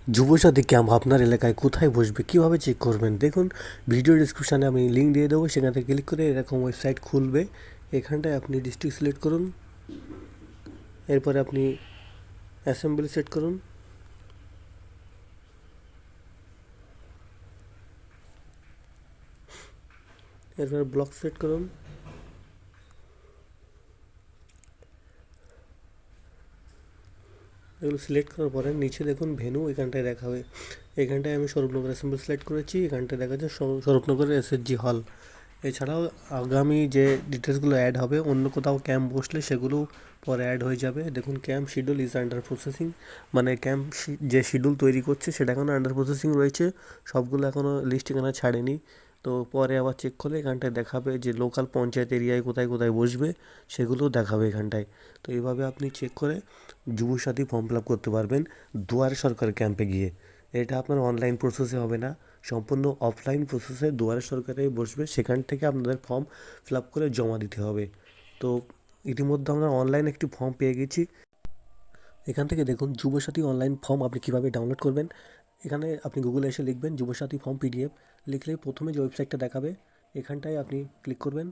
Yuvasathi camp আপনার এলাকায় কোথায় বসবে, কীভাবে চেক করবেন? দেখুন, ভিডিও ডিসক্রিপশানে আমি লিঙ্ক দিয়ে দেবো, সেখান থেকে ক্লিক করে এরকম ওয়েবসাইট খুলবে। এখানটায় আপনি ডিস্ট্রিক্ট সিলেক্ট করুন, এরপরে আপনি অ্যাসেম্বলি সেট করুন, এরপরে ব্লক সেট করুন। এগুলো সিলেক্ট করার পরে নিচে দেখুন ভেন্যু, এখানটায় দেখাবে। এখানটায় আমি স্বরূপনগর অ্যাসেম্বলি সিলেক্ট করেছি, এখানটায় দেখা যাচ্ছে স্বরূপনগরের এসএসজি হল। এছাড়াও আগামী যে ডিটেলসগুলো অ্যাড হবে, অন্য কোথাও ক্যাম্প বসলে সেগুলো পরে অ্যাড হয়ে যাবে। দেখুন, camp schedule is under processing, মানে ক্যাম্প যে শিডিউল তৈরি করছে সেটা এখনও আন্ডার প্রসেসিং রয়েছে, সবগুলো এখনও লিস্ট এখানে ছাড়েনি। তো পরে আবার চেক করলে এখানটায় দেখাবে যে লোকাল পঞ্চায়েত এরিয়ায় কোথায় কোথায় বসবে, সেগুলোও দেখাবে এখানটায়। তো এইভাবে আপনি চেক করে যুবসাথী ফর্ম ফিল আপ করতে পারবেন দুয়ারে সরকার ক্যাম্পে গিয়ে। এটা আপনার অনলাইন প্রসেসে হবে না, সম্পূর্ণ অফলাইন প্রসেসে দুয়ারে সরকারে বসবে, সেখান থেকে আপনাদের ফর্ম ফিল আপ করে জমা দিতে হবে। তো ইতিমধ্যে আমরা অনলাইন একটি ফর্ম পেয়ে গেছি। এখান থেকে দেখুন যুবসাথী অনলাইন ফর্ম আপনি কীভাবে ডাউনলোড করবেন। এখানে আপনি গুগলে এসে লিখবেন যুবসাথী ফর্ম পিডিএফ, লিখলে প্রথমে যে ওয়েবসাইটটা দেখাবে এখানটায় আপনি ক্লিক করবেন।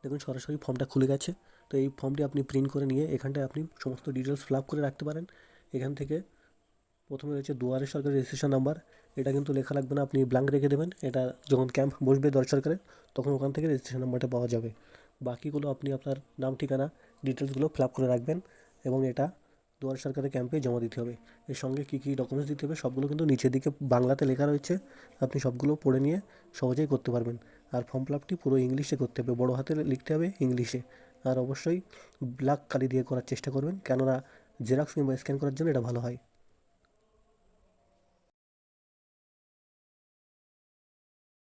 দেখুন সরাসরি ফর্মটা খুলে গেছে। তো এই ফর্মটি আপনি প্রিন্ট করে নিয়ে এখানটায় আপনি সমস্ত ডিটেলস ফিল আপ করে রাখতে পারেন। এখান থেকে প্রথমে রয়েছে দুয়ারে সরকারের রেজিস্ট্রেশন নাম্বার, এটা কিন্তু লেখা লাগবে না, আপনি ব্ল্যাঙ্ক রেখে দেবেন। এটা যখন ক্যাম্প বসবে দুয়ারে সরকারে তখন ওখান থেকে রেজিস্ট্রেশন নাম্বারটা পাওয়া যাবে। বাকিগুলো আপনি আপনার নাম ঠিকানা ডিটেলসগুলো ফিল আপ করে রাখবেন এবং এটা দুয়ারে সরকারের ক্যাম্পে জমা দিতে হবে। এর সঙ্গে কী কী ডকুমেন্টস দিতে হবে সবগুলো কিন্তু নিচের দিকে বাংলাতে লেখা রয়েছে, আপনি সবগুলো পড়ে নিয়ে সহজেই করতে পারবেন। আর ফর্ম ফিল আপটি পুরো ইংলিশে করতে হবে, বড়ো হাতে লিখতে হবে ইংলিশে। আর অবশ্যই ব্ল্যাক কালি দিয়ে করার চেষ্টা করবেন, কেননা জেরক্স কিংবা স্ক্যান করার জন্য এটা ভালো হয়।